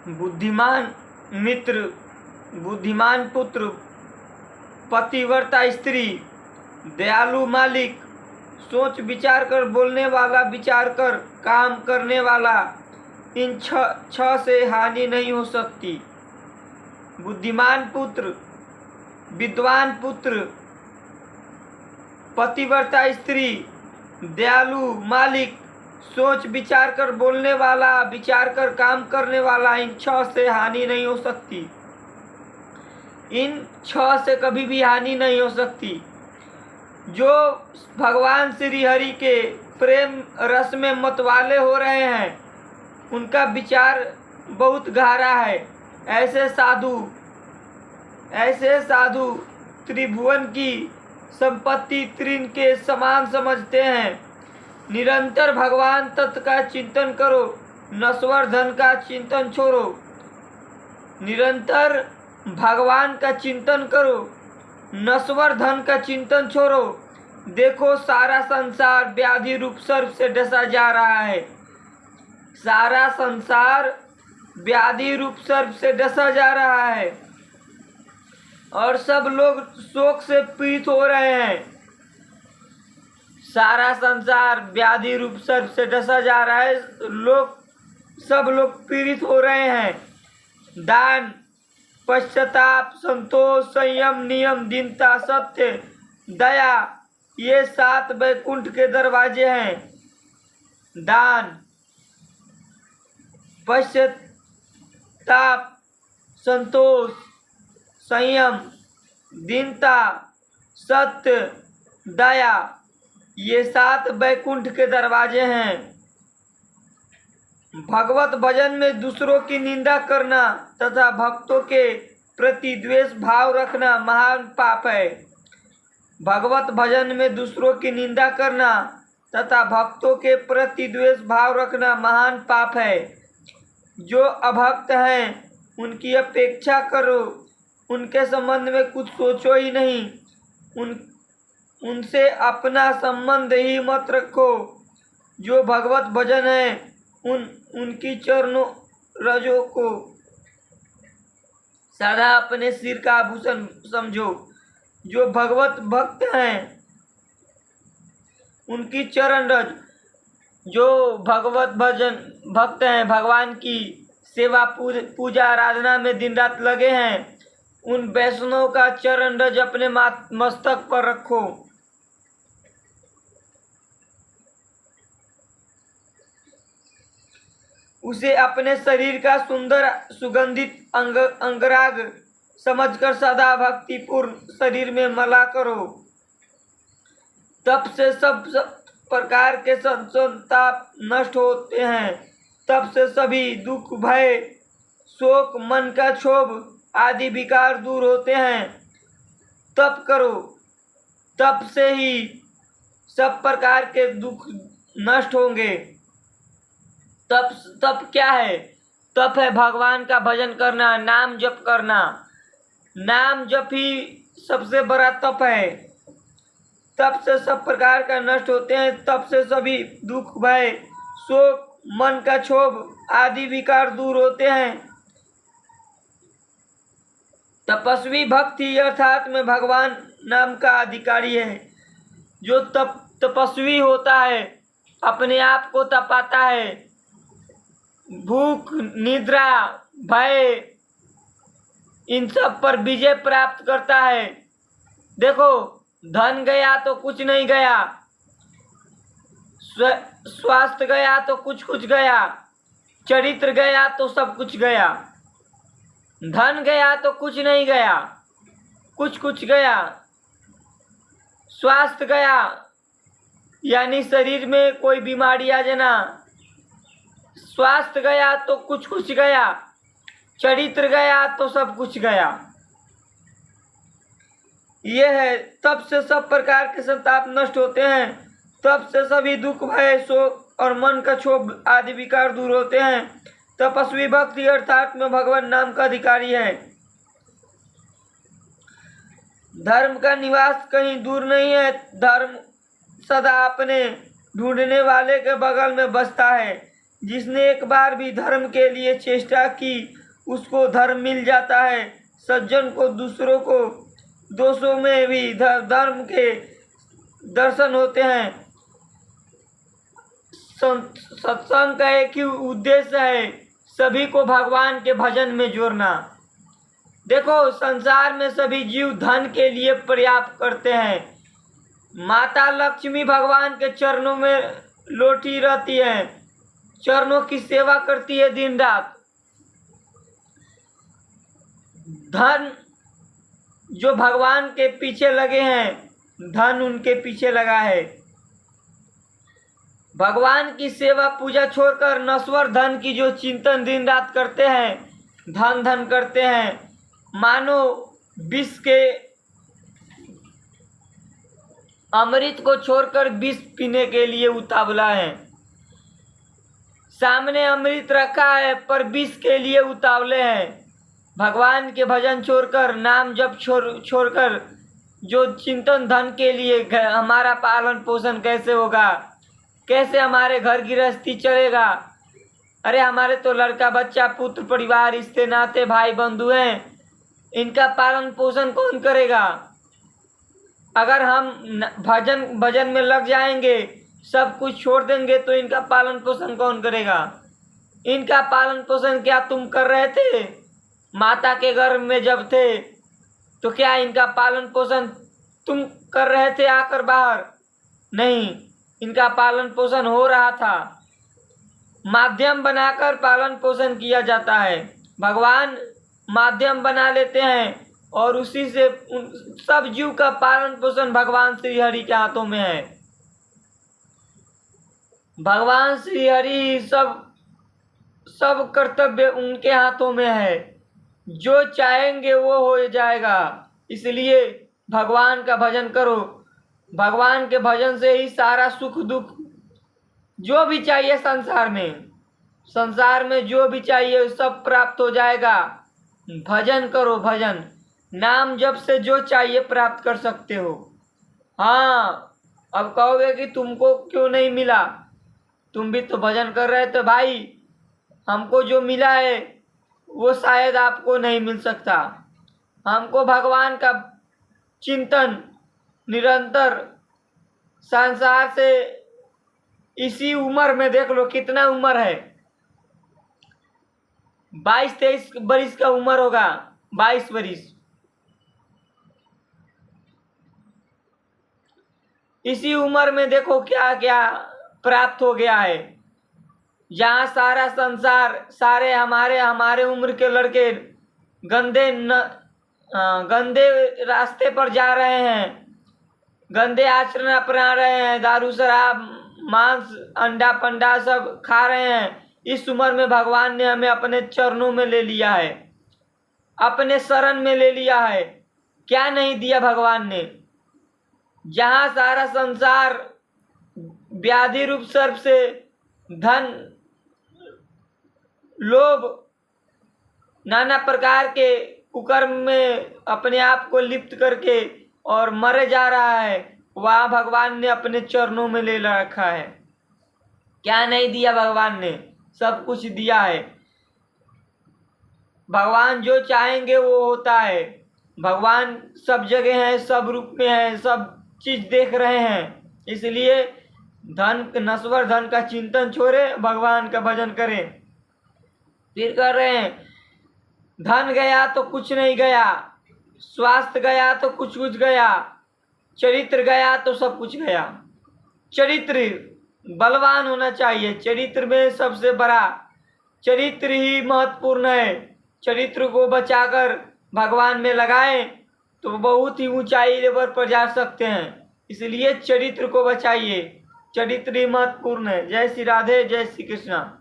बुद्धिमान मित्र, बुद्धिमान पुत्र, पतिव्रता स्त्री, दयालु मालिक, सोच विचार कर बोलने वाला, विचार कर काम करने वाला, इन छह से हानि नहीं हो सकती। बुद्धिमान पुत्र, विद्वान पुत्र, पतिव्रता स्त्री, दयालु मालिक, सोच विचार कर बोलने वाला, विचार कर काम करने वाला, इन छह से हानि नहीं हो सकती। इन छह से कभी भी हानि नहीं हो सकती। जो भगवान श्री हरि के प्रेम रस में मतवाले हो रहे हैं, उनका विचार बहुत गहरा है। ऐसे साधु त्रिभुवन की संपत्ति तृण के समान समझते हैं। निरंतर भगवान तत्व का चिंतन करो, नश्वर धन का चिंतन छोड़ो। निरंतर भगवान का चिंतन करो, नश्वर धन का चिंतन छोड़ो। देखो सारा संसार व्याधि रूप सर्प से डसा जा रहा है। सारा संसार व्याधि रूप सर्प से डसा जा रहा है और सब लोग शोक से पीड़ित हो रहे हैं। सारा संसार व्याधि रूप सर्प से डसा जा रहा है, सब लोग पीड़ित हो रहे हैं। दान, पश्चाताप, संतोष, संयम, नियम, दीनता, सत्य, दया, ये 7 वैकुंठ के दरवाजे हैं। दान, पश्चाताप, संतोष, संयम, दीनता, सत्य, दया, ये 7 वैकुंठ के दरवाजे हैं। भगवत भजन में दूसरों की निंदा करना तथा भक्तों के प्रति द्वेष भाव रखना महान पाप है। भगवत भजन में दूसरों की निंदा करना तथा भक्तों के प्रति द्वेष भाव रखना महान पाप है। जो अभक्त हैं उनकी अपेक्षा करो, उनके संबंध में कुछ सोचो ही नहीं। उनसे अपना संबंध ही मत रखो। जो भगवत भजन है उनकी चरणों रजों को सदा अपने सिर का आभूषण समझो। जो भगवत भक्त हैं उनकी चरण रज, जो भगवत भजन भक्त हैं, भगवान की सेवा पूजा आराधना में दिन रात लगे हैं, उन वैष्णव का चरण रज अपने मस्तक पर रखो। उसे अपने शरीर का सुंदर सुगंधित अंगराग समझकर सदा भक्तिपूर्ण शरीर में मला करो। तब से सब प्रकार के संताप नष्ट होते हैं। तब से सभी दुख, भय, शोक, मन का क्षोभ आदि विकार दूर होते हैं। तप करो, तप से ही सब प्रकार के दुख नष्ट होंगे। तप क्या है? तप है भगवान का भजन करना, नाम जप करना। नाम जप ही सबसे बड़ा तप है। तप से सब प्रकार का नष्ट होते हैं। तप से सभी दुख, भय, शोक, मन का क्षोभ आदि विकार दूर होते हैं। तपस्वी भक्ति अर्थात में भगवान नाम का अधिकारी है। जो तपस्वी होता है अपने आप को तपाता है, भूख, निद्रा, भय, इन सब पर विजय प्राप्त करता है। देखो, धन गया तो कुछ नहीं गया, स्वास्थ्य गया तो कुछ गया, चरित्र गया तो सब कुछ गया। धन गया तो कुछ नहीं गया, कुछ गया। स्वास्थ्य गया यानी शरीर में कोई बीमारी आ जाना, स्वास्थ्य गया तो कुछ गया, चरित्र गया तो सब कुछ गया। ये है, तब से सब प्रकार के संताप नष्ट होते हैं। तब से सभी दुख, भय, शोक और मन का क्षोभ आदि विकार दूर होते हैं। तपस्वी भक्ति अर्थात में भगवान नाम का अधिकारी है। धर्म का निवास कहीं दूर नहीं है। धर्म सदा अपने ढूंढने वाले के बगल में बसता है। जिसने एक बार भी धर्म के लिए चेष्टा की उसको धर्म मिल जाता है। सज्जन को दूसरों को दोषों में भी धर्म के दर्शन होते हैं। सत्संग का एक ही उद्देश्य है, सभी को भगवान के भजन में जोड़ना। देखो, संसार में सभी जीव धन के लिए प्रयास करते हैं। माता लक्ष्मी भगवान के चरणों में लोटी रहती है, चरणों की सेवा करती है दिन रात। धन जो भगवान के पीछे लगे हैं, धन उनके पीछे लगा है। भगवान की सेवा पूजा छोड़कर नश्वर धन की जो चिंतन दिन रात करते हैं, धन धन करते हैं, मानो विष के अमृत को छोड़कर विष पीने के लिए उतावला है। सामने अमृत रखा है पर विष के लिए उतावले हैं। भगवान के भजन छोड़कर, नाम जप छोड़कर जो चिंतन धन के लिए, हमारा पालन पोषण कैसे होगा, कैसे हमारे घर गृहस्थी चलेगा। अरे हमारे तो लड़का बच्चा पुत्र परिवार रिश्ते नाते भाई बंधु हैं, इनका पालन पोषण कौन करेगा। अगर हम भजन में लग जाएंगे, सब कुछ छोड़ देंगे तो इनका पालन पोषण कौन करेगा। इनका पालन पोषण क्या तुम कर रहे थे माता के गर्भ में जब थे, तो क्या इनका पालन पोषण तुम कर रहे थे आकर बाहर? नहीं, इनका पालन पोषण हो रहा था। माध्यम बनाकर पालन पोषण किया जाता है। भगवान माध्यम बना लेते हैं और उसी से सब जीव का पालन पोषण भगवान श्री हरि के हाथों में है। भगवान श्री हरि सब कर्तव्य उनके हाथों में है। जो चाहेंगे वो हो जाएगा। इसलिए भगवान का भजन करो। भगवान के भजन से ही सारा सुख दुख जो भी चाहिए संसार में जो भी चाहिए सब प्राप्त हो जाएगा। भजन करो, भजन नाम जप से जो चाहिए प्राप्त कर सकते हो। हाँ, अब कहोगे कि तुमको क्यों नहीं मिला, तुम भी तो भजन कर रहे थे भाई। हमको जो मिला है वो शायद आपको नहीं मिल सकता। हमको भगवान का चिंतन निरंतर संसार से, इसी उम्र में देख लो कितना उम्र है, 22-23 बरिस का उम्र होगा, 22 बरिस। इसी उम्र में देखो क्या क्या प्राप्त हो गया है। जहाँ सारा संसार, सारे हमारे उम्र के लड़के गंदे रास्ते पर जा रहे हैं, गंदे आचरण अपना रहे हैं, दारू शराब मांस अंडा पंडा सब खा रहे हैं। इस उम्र में भगवान ने हमें अपने चरणों में ले लिया है, अपने शरण में ले लिया है। क्या नहीं दिया भगवान ने। जहाँ सारा संसार व्याधि रूप सर्प से, धन लोभ नाना प्रकार के कुकर्म में अपने आप को लिप्त करके और मरे जा रहा है, वहाँ भगवान ने अपने चरणों में ले रखा है। क्या नहीं दिया भगवान ने, सब कुछ दिया है। भगवान जो चाहेंगे वो होता है। भगवान सब जगह है, सब रूप में है, सब चीज देख रहे हैं। इसलिए नश्वर धन का चिंतन छोड़े, भगवान का भजन करें। फिर कर रहे हैं, धन गया तो कुछ नहीं गया, स्वास्थ्य गया तो कुछ गया, चरित्र गया तो सब कुछ गया। चरित्र बलवान होना चाहिए। चरित्र में सबसे बड़ा चरित्र ही महत्वपूर्ण है। चरित्र को बचाकर भगवान में लगाएं तो बहुत ही ऊंचाई लेवल पर जा सकते हैं। इसलिए चरित्र को बचाइए, चरित्र ही महत्वपूर्ण है। जय श्री राधे, जय श्री कृष्णा।